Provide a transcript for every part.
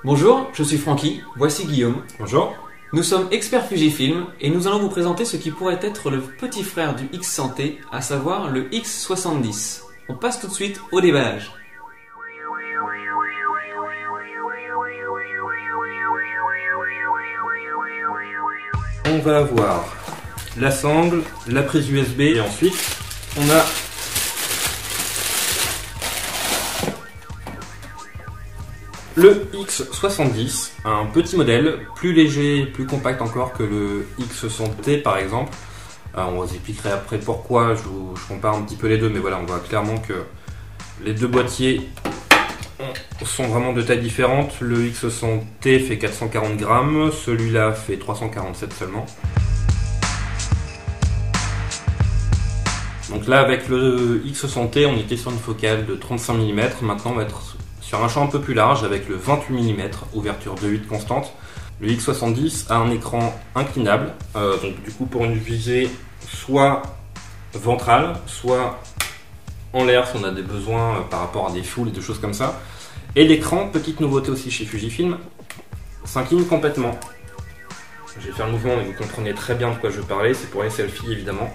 Bonjour, je suis Francky, voici Guillaume. Bonjour. Nous sommes experts Fujifilm et nous allons vous présenter ce qui pourrait être le petit frère du X100T, à savoir le X70. On passe tout de suite au déballage. On va avoir la sangle, la prise USB et ensuite on a le X70, un petit modèle, plus léger, plus compact encore que le X100T par exemple. On vous expliquerait après pourquoi je compare un petit peu les deux, mais voilà, on voit clairement que les deux boîtiers sont vraiment de tailles différentes. Le X100T fait 440 grammes, celui-là fait 347 seulement. Donc là, avec le X100T, on était sur une focale de 35 mm. Maintenant, on va être sur un champ un peu plus large avec le 28 mm, ouverture 2.8 constante. Le X70 a un écran inclinable, donc du coup pour une visée soit ventrale, soit en l'air si on a des besoins par rapport à des foules et des choses comme ça. Et l'écran, petite nouveauté aussi chez Fujifilm, s'incline complètement. Je vais faire le mouvement et vous comprenez très bien de quoi je parlais, c'est pour les selfies évidemment.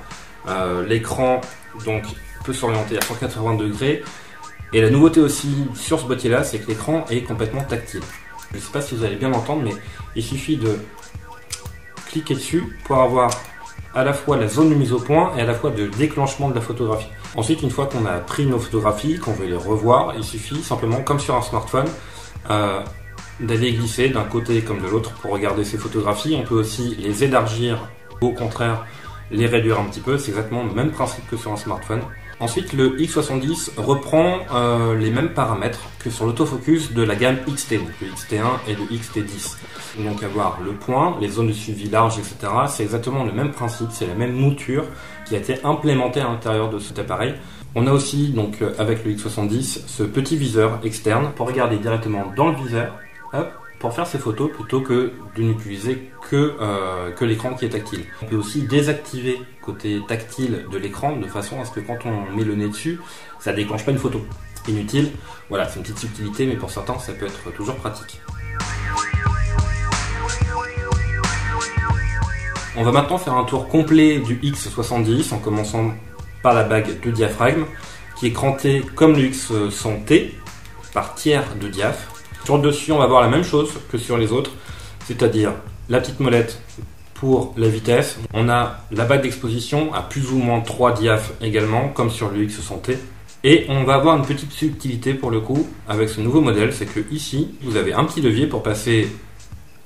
L'écran donc peut s'orienter à 180 degrés. Et la nouveauté aussi sur ce boîtier là, c'est que l'écran est complètement tactile. Je ne sais pas si vous allez bien l'entendre, mais il suffit de cliquer dessus pour avoir à la fois la zone de mise au point et à la fois de déclenchement de la photographie. Ensuite, une fois qu'on a pris nos photographies, qu'on veut les revoir, il suffit simplement, comme sur un smartphone, d'aller glisser d'un côté comme de l'autre pour regarder ces photographies. On peut aussi les élargir, au contraire les réduire un petit peu, c'est exactement le même principe que sur un smartphone. Ensuite, le X70 reprend les mêmes paramètres que sur l'autofocus de la gamme XT, donc le XT1 et le XT10. Donc avoir le point, les zones de suivi larges, etc. C'est exactement le même principe, c'est la même mouture qui a été implémentée à l'intérieur de cet appareil. On a aussi, donc avec le X70, ce petit viseur externe pour regarder directement dans le viseur, hop, pour faire ces photos plutôt que de n'utiliser que l'écran qui est tactile. On peut aussi désactiver côté tactile de l'écran de façon à ce que quand on met le nez dessus, ça déclenche pas une photo. Inutile, voilà, c'est une petite subtilité, mais pour certains ça peut être toujours pratique. On va maintenant faire un tour complet du X70 en commençant par la bague de diaphragme qui est crantée comme le X100T par tiers de diaph. Sur le dessus, on va voir la même chose que sur les autres, c'est-à-dire la petite molette pour la vitesse. On a la bague d'exposition à plus ou moins 3 diaph également, comme sur le X100T. Et on va avoir une petite subtilité pour le coup avec ce nouveau modèle, c'est que ici, vous avez un petit levier pour passer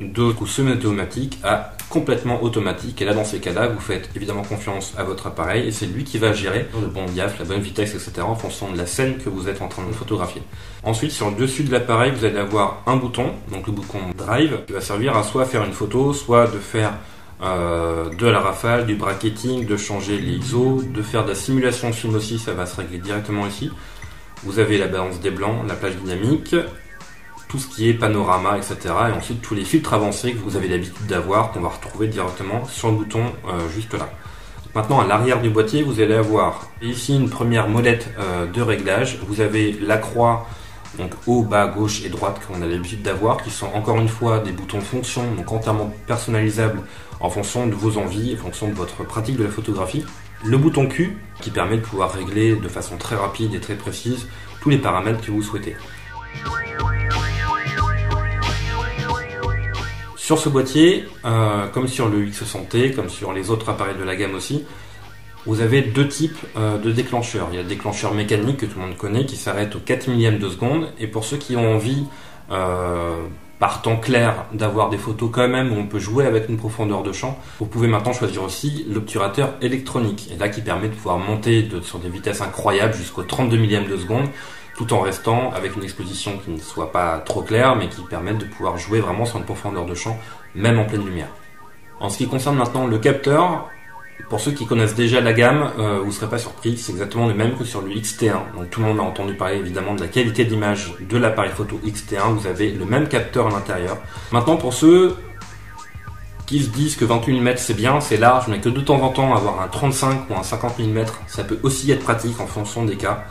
de coup semi-automatique à complètement automatique. Et là, dans ces cas-là, vous faites évidemment confiance à votre appareil et c'est lui qui va gérer le bon diaph, la bonne vitesse, etc. en fonction de la scène que vous êtes en train de photographier. Ensuite, sur le dessus de l'appareil, vous allez avoir un bouton, donc le bouton Drive, qui va servir à soit faire une photo, soit de faire de la rafale, du bracketing, de changer les ISO, de faire de la simulation de film aussi, ça va se régler directement ici. Vous avez la balance des blancs, la plage dynamique, tout ce qui est panorama, etc. Et ensuite tous les filtres avancés que vous avez l'habitude d'avoir, qu'on va retrouver directement sur le bouton juste là. Maintenant, à l'arrière du boîtier, vous allez avoir ici une première molette de réglage. Vous avez la croix, donc haut, bas, gauche et droite qu'on a l'habitude d'avoir, qui sont encore une fois des boutons fonction, donc entièrement personnalisables en fonction de vos envies, en fonction de votre pratique de la photographie. Le bouton Q, qui permet de pouvoir régler de façon très rapide et très précise tous les paramètres que vous souhaitez. Sur ce boîtier, comme sur le X100T, comme sur les autres appareils de la gamme aussi, vous avez deux types de déclencheurs. Il y a le déclencheur mécanique que tout le monde connaît qui s'arrête au 4 millième de seconde. Et pour ceux qui ont envie, par temps clair, d'avoir des photos quand même où on peut jouer avec une profondeur de champ, vous pouvez maintenant choisir aussi l'obturateur électronique. Et là qui permet de pouvoir monter sur des vitesses incroyables jusqu'au 32 millième de seconde, tout en restant avec une exposition qui ne soit pas trop claire, mais qui permette de pouvoir jouer vraiment sur une profondeur de champ, même en pleine lumière. En ce qui concerne maintenant le capteur, pour ceux qui connaissent déjà la gamme, vous ne serez pas surpris, c'est exactement le même que sur le XT1. Donc tout le monde a entendu parler évidemment de la qualité d'image de l'appareil photo XT1, vous avez le même capteur à l'intérieur. Maintenant pour ceux qui se disent que 28 mm c'est bien, c'est large, mais que de temps en temps avoir un 35 ou un 50 mm, ça peut aussi être pratique en fonction des cas.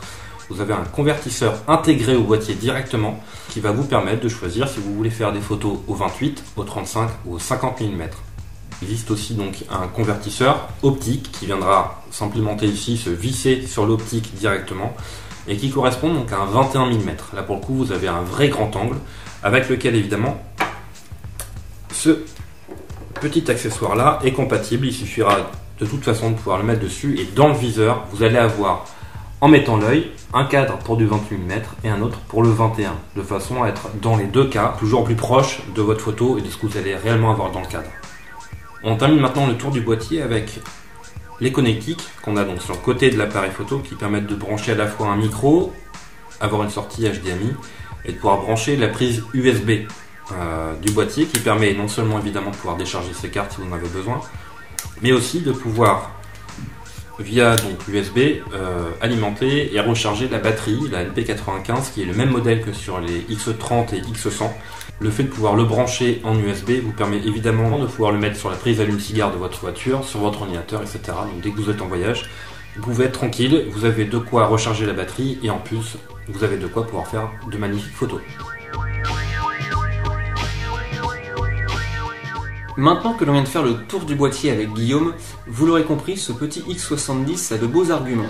vous avez un convertisseur intégré au boîtier directement qui va vous permettre de choisir si vous voulez faire des photos au 28, au 35 ou au 50 mm. Il existe aussi donc un convertisseur optique qui viendra s'implémenter ici, se visser sur l'optique directement et qui correspond donc à un 21 mm. Là pour le coup vous avez un vrai grand angle avec lequel évidemment ce petit accessoire là est compatible. Il suffira de toute façon de pouvoir le mettre dessus et dans le viseur vous allez avoir, en mettant l'œil, un cadre pour du 28 mm et un autre pour le 21, de façon à être dans les deux cas toujours plus proche de votre photo et de ce que vous allez réellement avoir dans le cadre. On termine maintenant le tour du boîtier avec les connectiques qu'on a donc sur le côté de l'appareil photo qui permettent de brancher à la fois un micro, avoir une sortie HDMI et de pouvoir brancher la prise USB du boîtier qui permet non seulement évidemment de pouvoir décharger ses cartes si vous en avez besoin, mais aussi de pouvoir via donc l'USB alimenter et recharger la batterie, la LP95 qui est le même modèle que sur les X30 et X100. Le fait de pouvoir le brancher en USB vous permet évidemment de pouvoir le mettre sur la prise allume-cigare de votre voiture, sur votre ordinateur, etc. Donc dès que vous êtes en voyage, vous pouvez être tranquille, vous avez de quoi recharger la batterie et en plus vous avez de quoi pouvoir faire de magnifiques photos. Maintenant que l'on vient de faire le tour du boîtier avec Guillaume, vous l'aurez compris, ce petit X70 a de beaux arguments.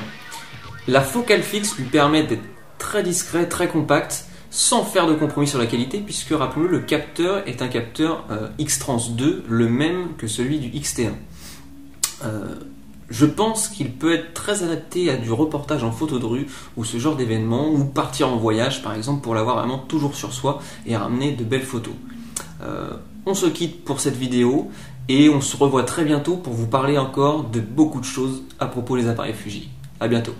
La focale fixe lui permet d'être très discret, très compact, sans faire de compromis sur la qualité, puisque rappelons-le, le capteur est un capteur X-Trans 2, le même que celui du XT1. Je pense qu'il peut être très adapté à du reportage en photo de rue, ou ce genre d'événement, ou partir en voyage par exemple, pour l'avoir vraiment toujours sur soi et ramener de belles photos. On se quitte pour cette vidéo, et on se revoit très bientôt pour vous parler encore de beaucoup de choses à propos des appareils Fuji. A bientôt.